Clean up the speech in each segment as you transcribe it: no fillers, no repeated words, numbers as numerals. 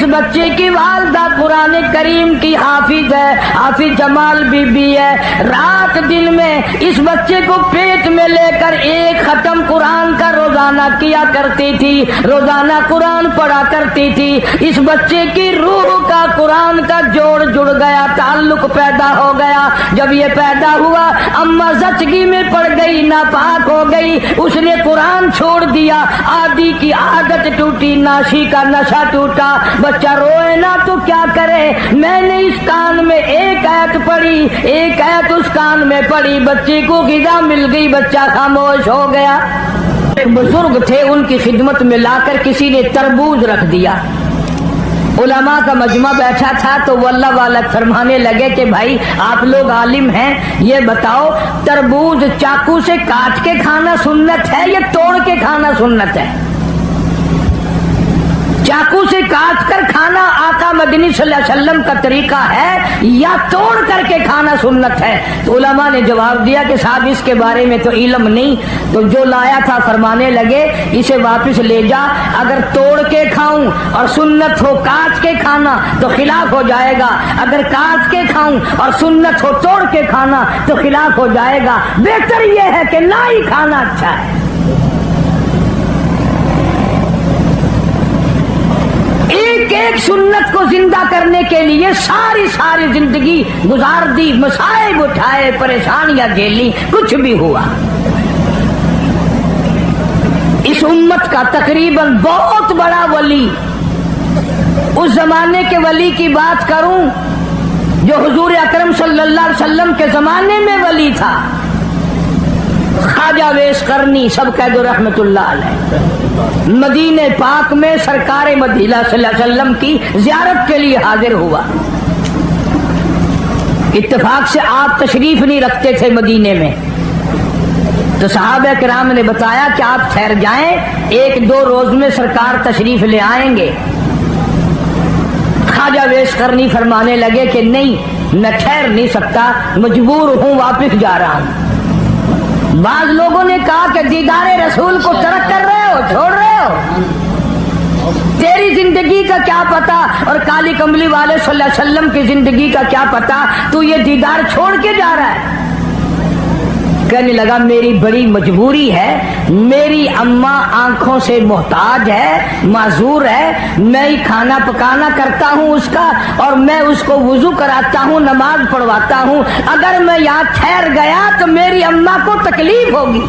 بچے کی والدہ قرآن کریم کی حافظ ہے، حافظ جمال بی بی ہے، رات دن میں اس بچے کو پیٹ میں لے کر ایک ختم قرآن کا روزانہ کیا کرتی تھی، روزانہ قرآن پڑھا کرتی تھی۔ اس بچے کی روح کا قرآن کا جوڑ جڑ گیا، تعلق پیدا ہو گیا۔ جب یہ پیدا ہوا اماں زچگی میں پڑ گئی، ناپاک ہو گئی، اس نے قرآن چھوڑ دیا، عادی کی عادت ٹوٹی، ناشی کا نشہ ٹوٹا۔ بچہ روئے نا تو کیا کرے؟ میں نے اس کان میں ایک آیت پڑھی، ایک آیت اس کان میں پڑھی، بچے کو غذا مل گئی، بچہ خاموش ہو گیا۔ ایک بزرگ تھے، ان کی خدمت میں لا کر کسی نے تربوز رکھ دیا۔ علماء کا مجمع بیٹھا تھا تو وہ اللہ والا فرمانے لگے کہ بھائی آپ لوگ عالم ہیں، یہ بتاؤ تربوز چاقو سے کاٹ کے کھانا سنت ہے یا توڑ کے کھانا سنت ہے؟ چاقو سے کاٹ کر کھانا آقا مدنی صلی اللہ علیہ وسلم کا طریقہ ہے یا توڑ کر کے کھانا سنت ہے؟ تو علماء نے جواب دیا کہ صاحب اس کے بارے میں تو علم نہیں۔ تو جو لایا تھا فرمانے لگے اسے واپس لے جا، اگر توڑ کے کھاؤں اور سنت ہو کاٹ کے کھانا تو خلاف ہو جائے گا، اگر کاٹ کے کھاؤں اور سنت ہو توڑ کے کھانا تو خلاف ہو جائے گا، بہتر یہ ہے کہ نہ ہی کھانا اچھا ہے۔ ایک ایک سنت کو زندہ کرنے کے لیے ساری زندگی گزار دی، مصائب اٹھائے، پریشانیاں جھیلی، کچھ بھی ہوا۔ اس امت کا تقریباً بہت بڑا ولی، اس زمانے کے ولی کی بات کروں جو حضور اکرم صلی اللہ علیہ وسلم کے زمانے میں ولی تھا، خواجہ ویس قرنی سب کہہ دو رحمت اللہ علیہ، مدینہ پاک میں سرکار مدینہ صلی اللہ علیہ وسلم کی زیارت کے لیے حاضر ہوا۔ اتفاق سے آپ تشریف نہیں رکھتے تھے مدینے میں، تو صحابہ کرام نے بتایا کہ آپ ٹھہر جائیں، ایک دو روز میں سرکار تشریف لے آئیں گے۔ خواجہ ویس قرنی فرمانے لگے کہ نہیں، میں ٹھہر نہیں سکتا، مجبور ہوں، واپس جا رہا ہوں۔ بعض لوگوں نے کہا کہ دیدار رسول کو ترک کر رہے ہو، چھوڑ رہے ہو، تیری زندگی کا کیا پتا اور کالی کملی والے صلی اللہ علیہ وسلم کی زندگی کا کیا پتا، تو یہ دیدار چھوڑ کے جا رہا ہے۔ کہنے لگا میری بڑی مجبوری ہے، میری اماں آنکھوں سے محتاج ہے، معذور ہے، میں ہی کھانا پکانا کرتا ہوں اس کا، اور میں اس کو وضو کراتا ہوں، نماز پڑھواتا ہوں، اگر میں یہاں ٹھہر گیا تو میری اماں کو تکلیف ہوگی۔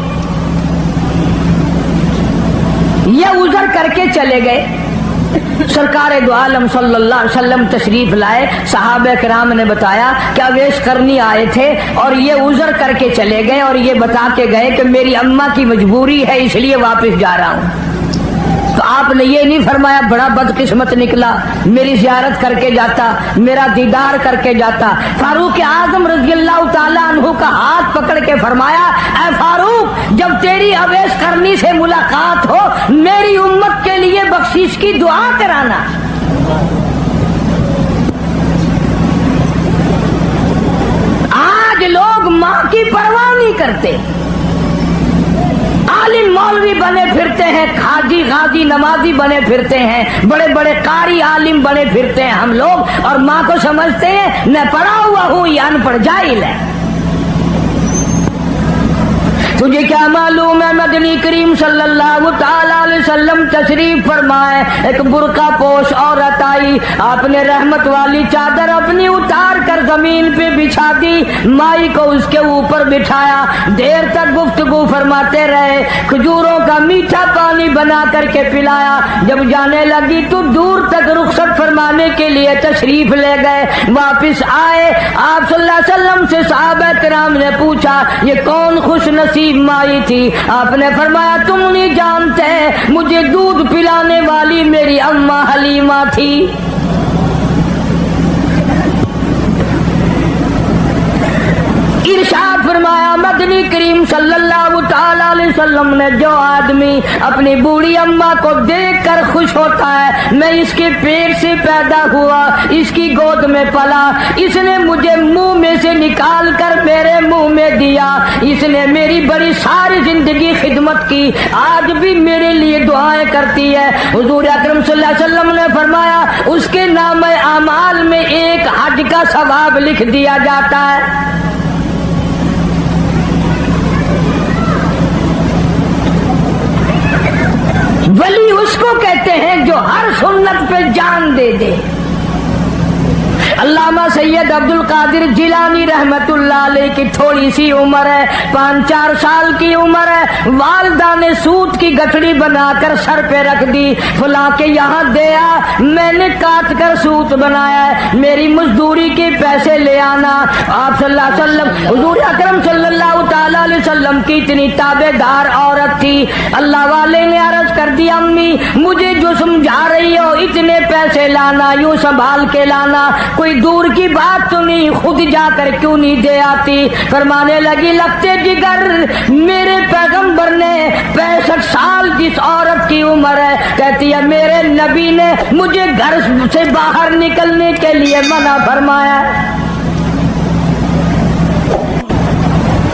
یہ عذر کر کے چلے گئے۔ سرکار دو عالم صلی اللہ علیہ وسلم تشریف لائے، صحابہ کرام نے بتایا کہ اویس قرنی آئے تھے اور یہ عذر کر کے چلے گئے اور یہ بتا کے گئے کہ میری اماں کی مجبوری ہے اس لیے واپس جا رہا ہوں۔ تو آپ نے یہ نہیں فرمایا بڑا بدقسمت نکلا، میری زیارت کر کے جاتا، میرا دیدار کر کے جاتا۔ فاروق اعظم رضی اللہ تعالیٰ عنہ کا ہاتھ پکڑ کے فرمایا اے فاروق، جب تیری اویس قرنی سے ملاقات ہو میری امت کے لیے بخشش کی دعا کرانا۔ آج لوگ ماں کی پرواہ نہیں کرتے، عالم مولوی بنے پھرتے ہیں، حاجی غازی نمازی بنے پھرتے ہیں، بڑے بڑے قاری عالم بنے پھرتے ہیں ہم لوگ، اور ماں کو سمجھتے ہیں میں پڑھا ہوا ہوں یا ان پڑھ جاہل ہے۔ تجھے کیا معلوم ہے مدنی کریم صلی اللہ تعالی علیہ وسلم تشریف فرمائے، ایک برقع پوش عورت آئی، آپ نے رحمت والی چادر اپنی اتار کر زمین پہ بچھا دی، مائی کو اس کے اوپر بٹھایا، دیر تک گفتگو فرماتے رہے، کھجوروں کا میٹھا پانی بنا کر کے پلایا۔ جب جانے لگی تو دور تک رخصت فرمانے کے لیے تشریف لے گئے، واپس آئے، آپ صلی اللہ علیہ وسلم سے صحابہ کرام نے پوچھا یہ کون خوش نصیب مائی تھی؟ آپ نے فرمایا تم نہیں جانتے، مجھے دودھ پلانے والی میری اماں حلیمہ تھی۔ इरशाद फरमाया मदनी करीम सल्लल्लाहु ताला अलैहि वसल्लम ने, जो आदमी अपनी बूढ़ी अम्मा को देखकर खुश होता है, मैं इसके पेट से पैदा हुआ, इसकी गोद में पला, इसने मुझे मुंह में से निकाल कर मेरे मुंह में दिया, इसने मेरी बड़ी सारी जिंदगी खिदमत की, आज भी मेरे लिए दुआएं करती है। हुजूर अकरम सल्लल्लाहु अलैहि वसल्लम ने फरमाया उसके नाम आमाल में एक हज का सवाब लिख दिया जाता है। वली उसको कहते हैं जो हर सुन्नत पे जान दे दे। अल्लामा सैयद अब्दुल कादिर जिलानी रहमतुल्लाह अलैह की थोड़ी सी उम्र है, 5-4 साल की उम्र है, वालिदा ने सूत की गठड़ी बनाकर सर पे रख दी, फुला के यहाँ दे आ, मैंने काट कर सूत बनाया है, मेरी मजदूरी के पैसे ले आना। आप सल्लल्लाहु अलैहि वसल्लम, हुजूर अकरम सल्लल्लाहु ताला अलैहि वसल्लम की इतनी ताबेदार औरत थी, अल्लाह वाले ने अर्ज कर दी अम्मी मुझे जो समझा रही हो इतने पैसे लाना, यूं संभाल के लाना, कोई दूर की बात तो नहीं, खुद जाकर क्यों नहीं दे आती। फरमाने लगी लगते जिगर मेरे पैगंबर ने 65 साल जिस औरत की उम्र है, कहती है मेरे नबी ने मुझे घर से बाहर निकलने के लिए मना फरमाया।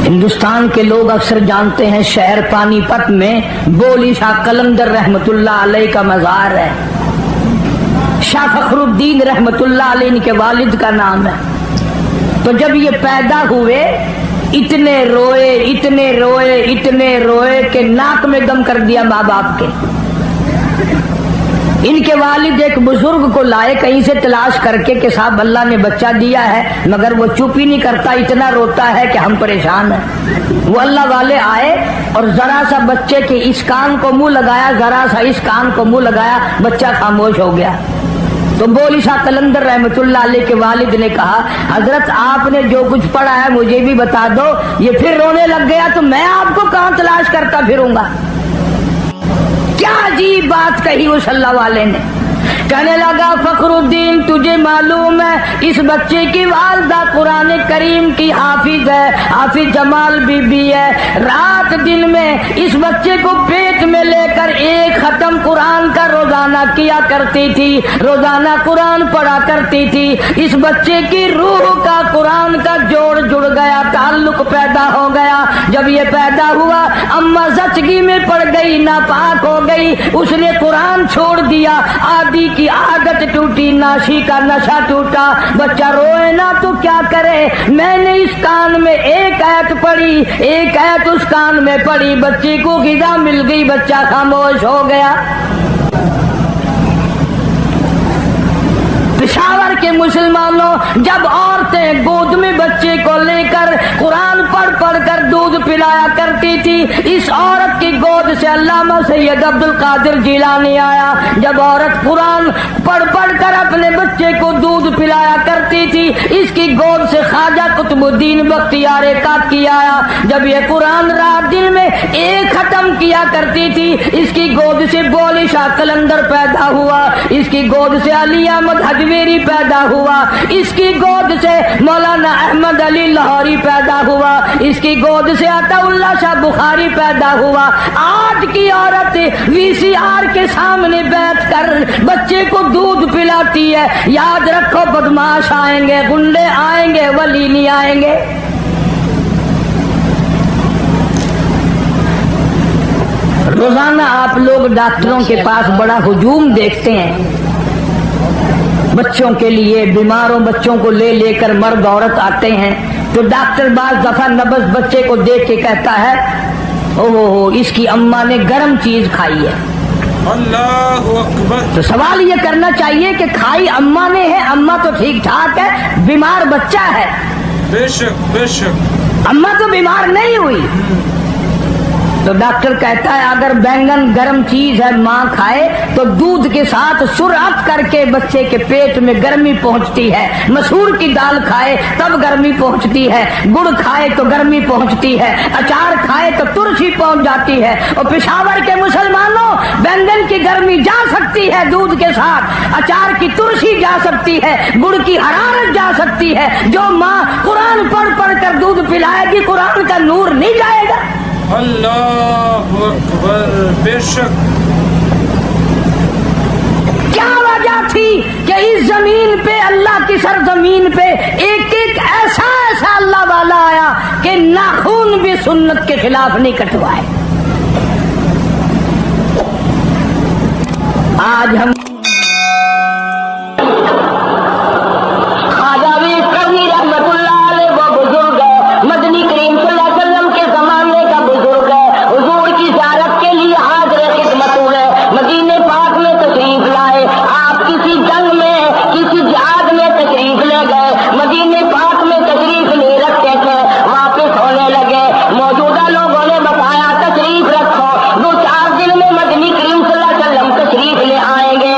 हिंदुस्तान के लोग अक्सर जानते हैं शहर पानीपत में बोली शाह कलंदर रहमतुल्लाह अलैह का मज़ार है, शाह फखरुद्दीन रहमतुल्लाह अलैह इनके वालिद का नाम है। तो जब ये पैदा हुए इतने रोए इतने रोए इतने रोए कि नाक में दम कर दिया माँ बाप के। इनके वालिद एक बुजुर्ग को लाए कहीं से तलाश करके कि साहब अल्लाह ने बच्चा दिया है, मगर वो चुप ही नहीं करता, इतना रोता है कि हम परेशान हैं। वो अल्लाह वाले आए और जरा सा बच्चे के इस कान को मुंह लगाया, जरा सा इस कान को मुंह लगाया, बच्चा खामोश हो गया। तो बोली शाह कलंदर रहमतुल्लाह अलैह के वालिद ने कहा हजरत आपने जो कुछ पढ़ा है मुझे भी बता दो। ये फिर रोने लग गया तो मैं आपको कहां तलाश करता फिरूंगा। क्या अजीब बात कही उस अल्लाह वाले ने। कहने लगा फखरुद्दीन तुझे मालूम है इस बच्चे की वालिदा कुरान करीम की हाफिज है, हाफिज जमाल बीबी है। रात दिन में इस बच्चे को पेट में लेकर एक खत्म कुरान का रोजाना किया करती थी, रोजाना कुरान पढ़ा करती थी। इस बच्चे की रूह का कुरान का जोड़ जुड़ गया, ताल्लुक पैदा हो गया। जब ये पैदा हुआ अम्मा जचगी में पड़ गई, नापाक हो गई, उसने कुरान छोड़ दिया, आदि की आदत टूटी, नाशी का नशा टूटा। बच्चा रोए ना तो क्या करे। मैंने इस कान में एक आयत पढ़ी, एक आयत उस कान में पढ़ी, बच्चे को गिज़ा मिल गई, बच्चा खामोश हो गया। पेशावर के मुसलमानों जब औरतें गोद में बच्चे को लेकर कुरान पढ़ पढ़ कर दूध पिलाया करती थी, इस औरत की गोद से अल्लामा सैयद अब्दुल कादिर जिलानी आया। जब औरत कुरान पढ़ पढ़ कर अपने बच्चे को दूध पिलाया करती थी, इसकी गोद से ख्वाजा कुतुबुद्दीन बख्तियार काकी आया। जब ये कुरान रात दिन में एक खत्म किया करती थी, इसकी गोद से बोली शाह कलंदर पैदा हुआ, इसकी गोद से अली अहमद हजवेरी पैदा हुआ, इसकी गोद से मौलाना अहमद अली लाहौरी पैदा हुआ, इसकी गोद से अताउल्लाह शाह बुखारी पैदा हुआ। आज की औरत वीसीआर के सामने बैठकर बच्चे को दूध पिलाती है। याद रखो बदमाश आएंगे, गुंडे आएंगे, वली नहीं आएंगे। रोजाना आप लोग डॉक्टरों के पास बड़ा हुजूम देखते हैं। बच्चों के लिए बीमारों बच्चों को ले लेकर मर्द औरत आते हैं तो डॉक्टर बाज दफा नबज बच्चे को देख के कहता है ओहो इसकी अम्मा ने गर्म चीज खाई है। अल्लाहु अकबर। तो सवाल ये करना चाहिए कि खाई अम्मा ने है, अम्मा तो ठीक ठाक है, बीमार बच्चा है। बेशक बेशक। अम्मा तो बीमार नहीं हुई। तो डॉक्टर कहता है अगर बैंगन गर्म चीज है माँ खाए तो दूध के साथ सुरात करके बच्चे के पेट में गर्मी पहुंचती है। मसूर की दाल खाए तब गर्मी पहुंचती है, गुड़ खाए तो गर्मी पहुंचती है, अचार खाए तो तुलसी पहुंच जाती है। और पेशावर के मुसलमानों, बैंगन की गर्मी जा सकती है दूध के साथ, अचार की तुलसी जा सकती है, गुड़ की हरारत जा सकती है। जो माँ कुरान पढ़ पढ़ कर दूध पिलाएगी कुरान का नूर नहीं जाएगा। अल्लाहु अकबर। बेशक क्या वजह थी कि इस जमीन पे, अल्लाह की सरजमीन पे एक एक ऐसा ऐसा अल्लाह वाला आया कि नाखून भी सुन्नत के खिलाफ नहीं कटवाए। आज हम आएंगे।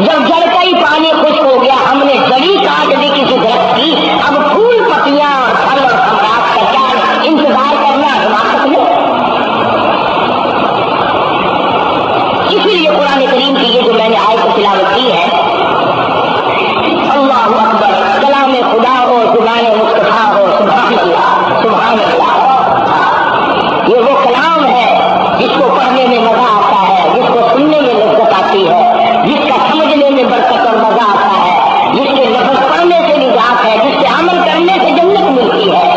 جب جڑ کا ہی پانی خشک ہو گیا، ہم نے جڑی کاٹ دی کسی درخت کی، اب پھول پتیاں اور پھل اور ثمرات کا کیا انتظار کرنا حماقت میں؟ اسی لیے قرآن کریم کی یہ جو میں نے آیت تلاوت کی ہے، اللہ اکبر، کلام خدا ہو، زبان مصطفیٰ ہو، سبحان اللہ سبحان اللہ، یہ وہ کلام ہے جس کو پڑھنے میں مزہ آتا ہے، جس کو سننے میں لذت آتی ہے، جس کا سمجھنے میں برکت اور مزہ آتا ہے، جس کے لفظ پڑھنے سے نجات ہے، جس سے عمل کرنے سے جنت ملتی ہے۔